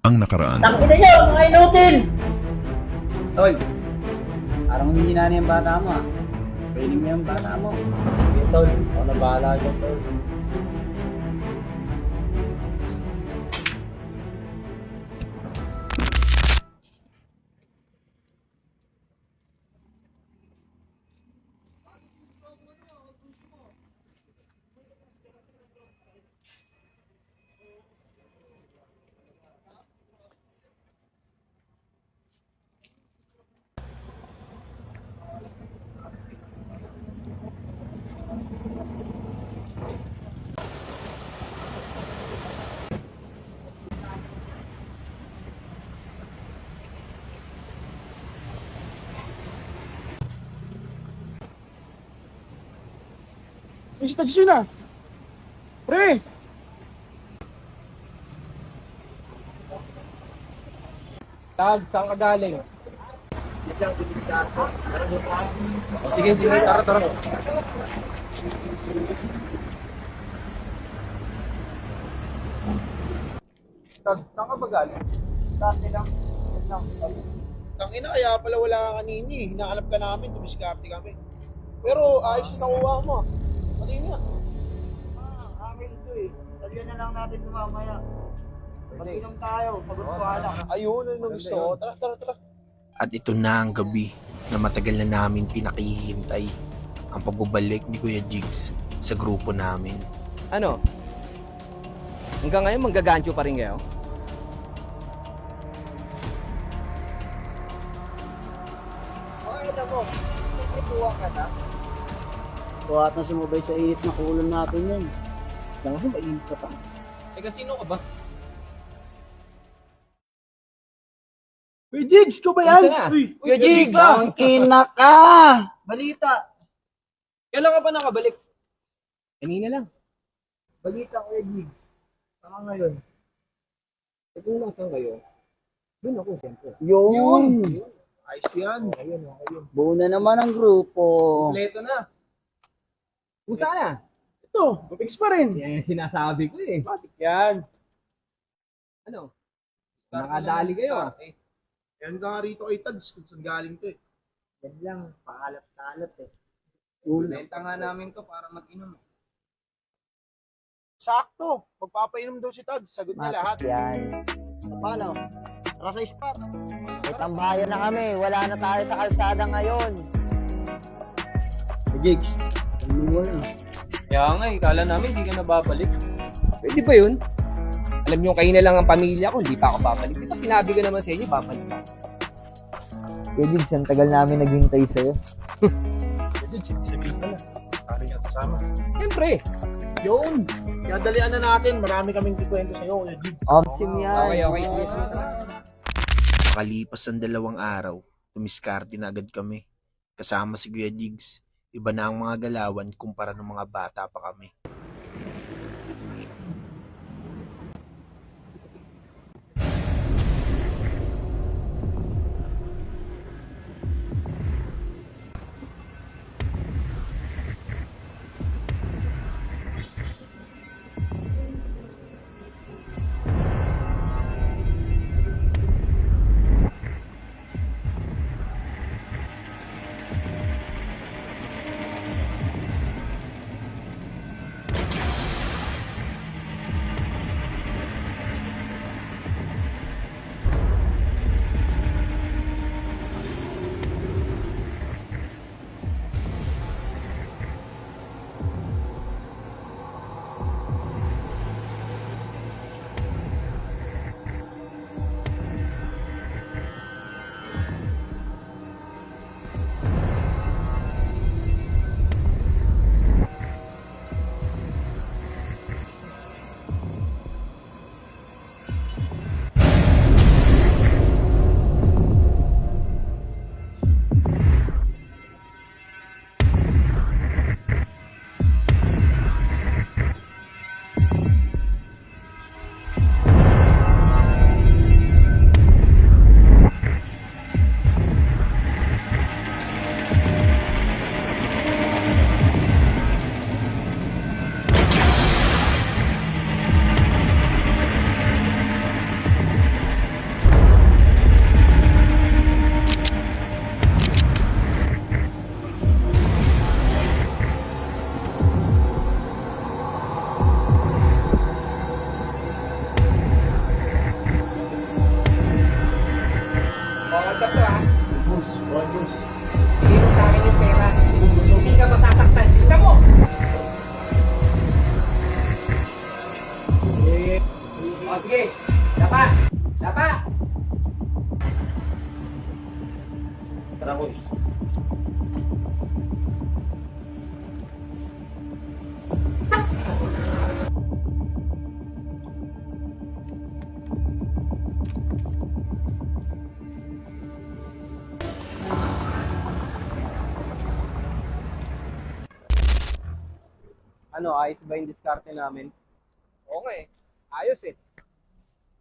ang nakaraan. Tangina nyo, mga inutil! Tol, parang humihina na yung bata mo ah. Pwede mo yung bata mo. Sige, tol. Ako na bahala dyan, tol. May tags yun ah. Pre! Tag, saan ka galing? Sige, sige, tara, tara. Tag, saan ka ba galing? Starte lang. Tangina, kaya pala wala ka kanina eh. Hinahanap ka namin, dumiskarte kami. Pero ayos yung nakuha mo ah. Pati nga. Akin ito eh. Talyan na lang natin ito mamaya. Pag-inom tayo, pagod-kuhala. Ayun, ano gusto ko. Tara, tara, tara. At ito na ang gabi na matagal na namin pinakihintay, ang pagbabalik ni Kuya Jigs sa grupo namin. Ano? Hanggang ngayon manggagancho pa rin kayo? Okay na mo. Ituwa ka na. Buhat na sumabay sa init na ulo natin yan. Lang ako, mainit ka pa. Teka, sino ka ba? Uy, Jigs, ko ba yan? Nasaan na? Uy, Kuya Jigs! Ang kinaka! Balita! Kailan ka pa nakabalik? Kanina lang. Balita, Kuya Jigs. Saka ngayon. Kung lang saan kayo? Doon ako, siyempre. Yun! ayos yan. Buo na naman ang grupo. Kompleto na. Kung saan na? Ito, mapix pa rin. Yan yung sinasabi ko eh. Matik yan. Ano? Nakadali kayo ah. Yan ka nga rito kay Tags kung saan galing to eh. Yan lang, pakalat-kalat eh. Benta nga namin to para mag-inom. Sakto. Magpapainom daw si Tags. Sagot niya lahat. Yan. Paano? Tara sa spot. May tambayan na kami. Wala na tayo sa kalsada ngayon. Jigs, ano mo na? Kaya nga eh, kala namin hindi ka na babalik. Pwede ba yun? Alam nyo, kayo na lang ang pamilya ko, hindi pa ako babalik. Di ba sinabi ko naman sa inyo, babalik ako. Kuya Jigs, ang tagal namin naghintay sa'yo. Jigs, sabihin ka na. Saan niya sasama? Siyempre. Yun. Kaya dalian na natin. Marami kaming kikwento sa'yo, Kuya Jigs. Omsim yan. Okay, sige. Makalipas ang 2 araw, tumiskarte na agad kami. Kasama si Kuya Jigs, iba na ang mga galawan kumpara ng mga bata pa kami. Tara, boys. Ano, ayos ba yung diskarte namin? Oo nga eh. Ayos eh.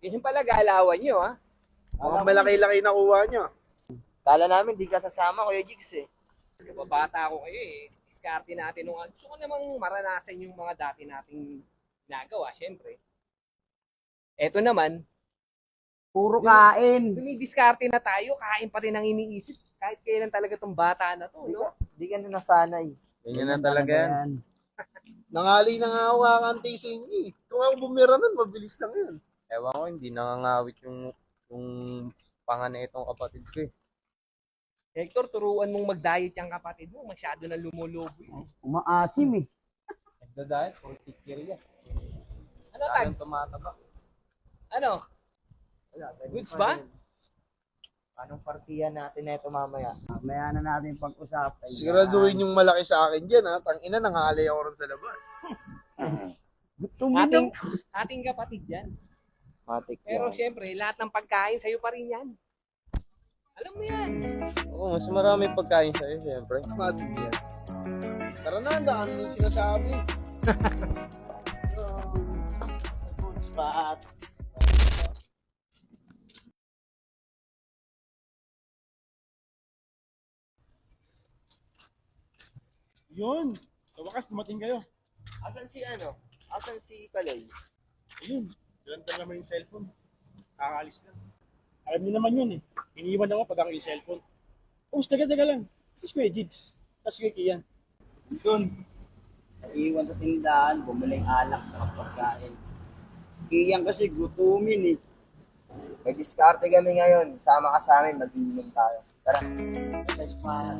Yun yung pala galawan nyo ha. Mga malaki-laki na kuha nyo. Kala namin di ka sasama, Kuya Jigs eh. Kababata ako kayo eh. Diskarte natin nung gusto ko namang maranasan yung mga dati nating ginagawa, syempre. Eto naman, Puro kain. dumidiskarte na tayo, kain pa rin ang iniisip. Kahit kailan talaga tong bata na to, no? Di ka na nasanay. Ganyan na talaga yan. Nangali na nga ako kakantay sa inyo eh. Kung ako bumira nun, mabilis lang yun. Ewan ko, hindi nangangawit yung panganay itong kapatid ko eh. Hector, turuan mong mag-diet yung kapatid mo. Masyado na lumulubo yun. Umaasim eh. Nagda-diet, puro tikirya. Ano, Anong Tags? tumataba? Ano? Goods ba? Anong partiyan natin na ito mamaya? Mamaya na natin pag-usapan. Siguraduhin yung malaki sa akin dyan ha. Tangina, nangalay ako rin sa labas. Ating kapatid yan. Matik Pero syempre, lahat ng pagkain sa'yo pa rin yan. Alam mo yan. Oo, mas marami pagkain sa'yo, siyempre. Matin yan. Tara na, daan yung sinasabi. Paat. Yun. Sa wakas, dumating kayo. Asan si ano? Asan si Kaloy? Ayun. Dalan naman yung cellphone. Kakaalis na. Alam niyo naman yun eh. Iniiwan ako pag ako yung cellphone. Tapos taga-taga lang. Kasi si Kuya Jigs. Tapos Kuya Kian. Yun. Naiwan sa tindahan, bumiling alak na pagkain. Kiyang kasi gutumin eh. May diskarte kami ngayon. Sama ka sa amin, mag-iinom tayo. Tara. Let's pa.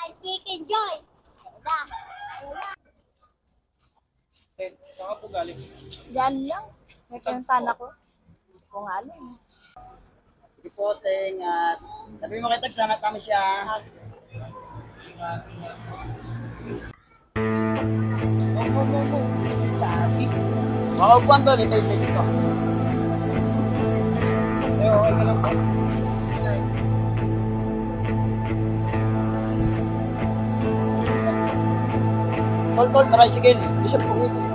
Ay, Chicken Joy! Eh, saan ka po galing? Yan lang. May pinuntahan ako. Kung alam. Sige po, at sabi mo kitag, sanat namin siya. Mga upuan doon, itay-itay dito. Eh, okay ka lang po. Tol, tricycle. Bishop, pumunta.